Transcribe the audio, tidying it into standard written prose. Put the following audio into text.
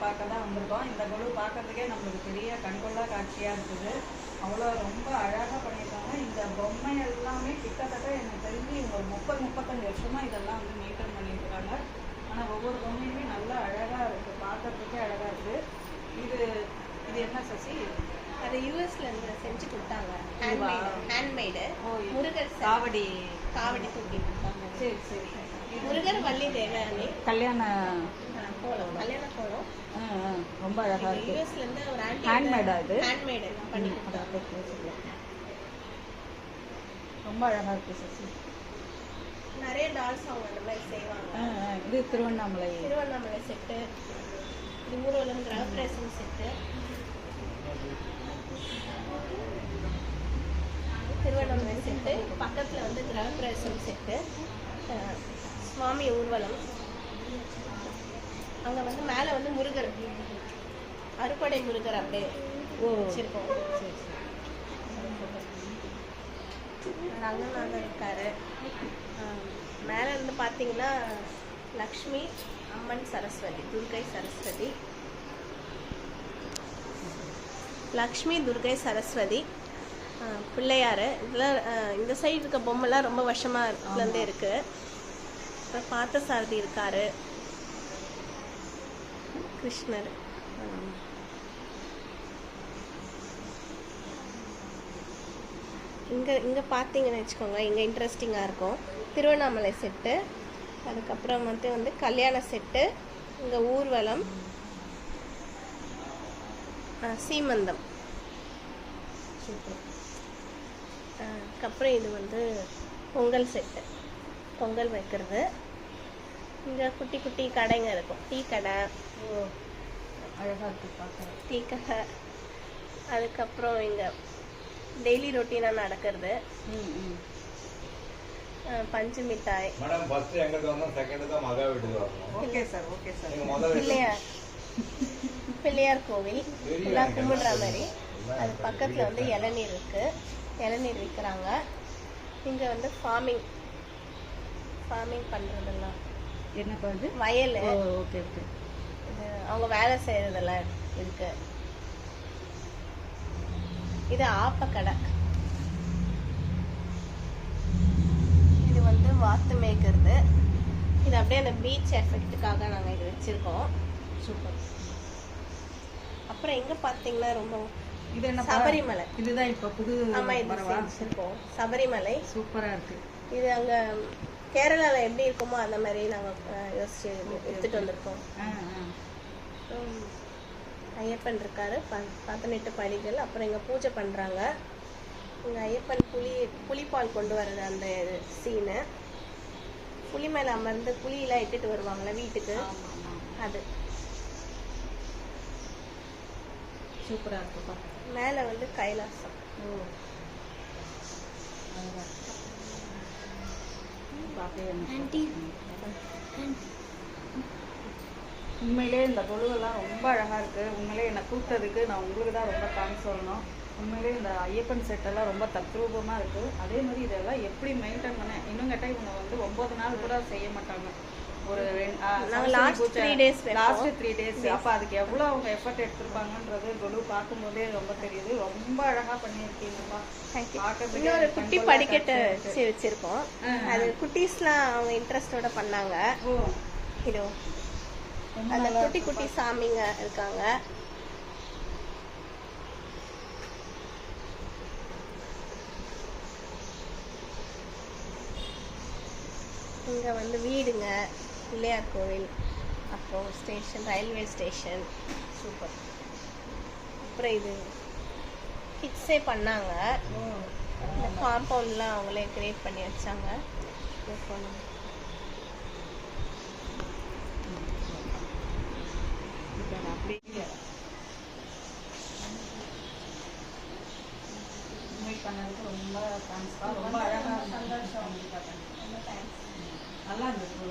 பார்க்க தான் வந்திருக்கோம். இந்த கொலு பார்க்கறதுக்கே நம்மளுக்கு பெரிய கண்கொள்ளா காட்சியாக இருக்குது. அவ்வளோ ரொம்ப அழகாக பண்ணியிருக்காங்க. இந்த பொம்மை எல்லாமே கிட்டத்தட்ட எனக்கு தெரிஞ்சு ஒரு 30-35 வருஷமாக இதெல்லாம் வந்து மெயின்டைன் பண்ணியிருக்காங்க. ஆனால் ஒவ்வொரு பொம்மையுமே நல்லா அழகாக இருக்குது, பார்க்கறதுக்கே அழகாக இருக்குது. இது இது என்ன சசி? அது யூஎஸ்ல இருந்து செஞ்சு கொடுத்தாங்க. ஹேண்ட்மேடு முருகர் காவடி தூக்கி கொடுத்தாங்க. சரி சரி. முருகர் வள்ளி தேவயானி கல்யாண கோலம் ரொம்ப அழகா இருக்கு. யூஎஸ்ல இருந்து ஒரு ஆன்டி ஹேண்ட்மேடா இது? ஹேண்ட்மேட் பண்ணி கொடுத்தாங்க. ரொம்ப அழகா இருக்கு சசி. நிறைய டால்ஸ் அவங்க அந்த மாதிரி செய்வாங்க. இது திருவண்ணாமலை செட்டு, இது ஊர்வலம் கிரகப்பிரவேசம் செட்டு, திருவண்ணாமலை செட்டு, பக்கத்துல வந்து கிரகப்பிரவேசம் செட்டு, சுவாமி ஊர்வலம். அங்க வந்து மேல வந்து முருகர், அறுபடை முருகர் அப்படியே வச்சிருக்கோம். ரங்கநாதர் இருக்காரு. மேல இருந்து பாத்தீங்கன்னா லக்ஷ்மி, அம்மன், சரஸ்வதி, துர்கை சரஸ்வதி, லக்ஷ்மி, துர்கை சரஸ்வதி, பிள்ளையார். இதெல்லாம் இந்த சைடு இருக்க பொம்மைலாம் ரொம்ப வருஷமாலேருந்தே இருக்கு. அப்புறம் பார்த்தசாரதி இருக்காரு, கிருஷ்ணர். இங்கே பார்த்தீங்கன்னு வச்சுக்கோங்க, இங்கே இன்ட்ரெஸ்டிங்காக இருக்கும். திருவண்ணாமலை செட்டு, அதுக்கப்புறம் வந்து கல்யாண செட்டு, இங்கே ஊர்வலம், சீமந்தம். அதுக்கப்புறம் இது வந்து பொங்கல் செட்டு, பொங்கல் வைக்கிறது. இங்கே குட்டி குட்டி கடைங்க இருக்கும், டீ கடை, அழகாக இருக்குது பார்க்க, டீ கடை. அதுக்கப்புறம் இங்கே டெய்லி ரொட்டீனாக நடக்கிறது, பஞ்சு மிட்டாய். மேடம் ஃபர்ஸ்ட் எங்களுக்கு வந்தோம், செகண்ட் தான் மகா வீட்டுக்கு வரணும். Okay sir, okay sir. Pillaiyar கோவில் எல்லாம் கும்பிடுற மாதிரி. அது பக்கத்தில் வந்து இளநீர் இருக்கு, இளநீர் விற்கிறாங்க. இங்கே வந்து ஃபார்மிங் பண்ணுறதெல்லாம் என்ன பண்ணுறது, வயல். Okay okay. இது அவங்க வேலை செய்கிறதெல்லாம் இருக்கு. இது ஆப்பக்கடை. இது வந்து வாத்து மேய்க்கிறது. இது அப்படியே அந்த பீச் எஃபெக்ட்டுக்காக நாங்கள் இது வச்சுருக்கோம். சூப்பர். அப்புறம் எங்கே பார்த்தீங்கன்னா ரொம்ப இது என்ன, சபரிமலை. இதுதான் இப்போ புது. ஆமாம், இது வச்சுருக்கோம். சபரிமலை சூப்பராக இருக்குது. இது அங்கே கேரளாவில் எப்படி இருக்குமோ அந்த மாதிரி நாங்கள் யோசிச்சு எடுத்துகிட்டு வந்திருக்கோம். ஐயப்பன் இருக்காரு, 18 படிகள். அப்புறம் இங்கே பூஜை பண்ணுறாங்க. இங்கே ஐயப்பன் புலிப்பால் கொண்டு வர்றது அந்த சீனு. புலி மேலே அமர்ந்து புலியெல்லாம் இட்டுட்டு வருவாங்களே வீட்டுக்கு, அது சூப்பராக இருக்குப்பா. மேலே வந்து கைலாசம். உண்மையிலே இந்த கொலுவெல்லாம் ரொம்ப அழகாக இருக்குது. உண்மையிலே என்னை கூப்பிட்டதுக்கு நான் உங்களுக்கு தான் ரொம்ப தேங்க்ஸ் சொல்லணும். உண்மையிலே இந்த ஐயப்பன் செட்டெல்லாம் ரொம்ப தத்ரூபமாக இருக்குது. அதே மாதிரி இதெல்லாம் எப்படி மெயின்டைன் பண்ண, இன்னும் கேட்டால் இவங்க வந்து 9 நாள் கூட செய்ய மாட்டாங்க. ஒரு லாஸ்ட் 3 டேஸ். அப்போ அதுக்கு எவ்வளோ அவங்க எஃபர்ட் எடுத்திருப்பாங்கன்றது கொலு பார்க்கும்போதே ரொம்ப தெரியுது. ரொம்ப அழகாக பண்ணியிருக்கீங்கப்பா. இன்னொரு குட்டி படிக்கட்டு வச்சிருக்கோம். அது குட்டீஸ்லாம் அவங்க இன்ட்ரெஸ்டோட பண்ணாங்க. இதோ அந்த குட்டி குட்டி சாமிங்க இருக்காங்க. இங்க வந்து வீடுங்க, பிள்ளையார் கோவில், அப்புறம் ஸ்டேஷன், ரயில்வே ஸ்டேஷன். சூப்பர். அப்புறம் இது கிட்ஸே பண்ணாங்க. இந்த காம்பவுண்ட்லாம் அவங்களே கிரியேட் பண்ணி வச்சாங்க. பண்ணதுக்கு ரொம்ப தேங்க்ஸ்ப்பா. ரொம்ப அழகாக, சந்தோஷம். நல்லா இருந்தது.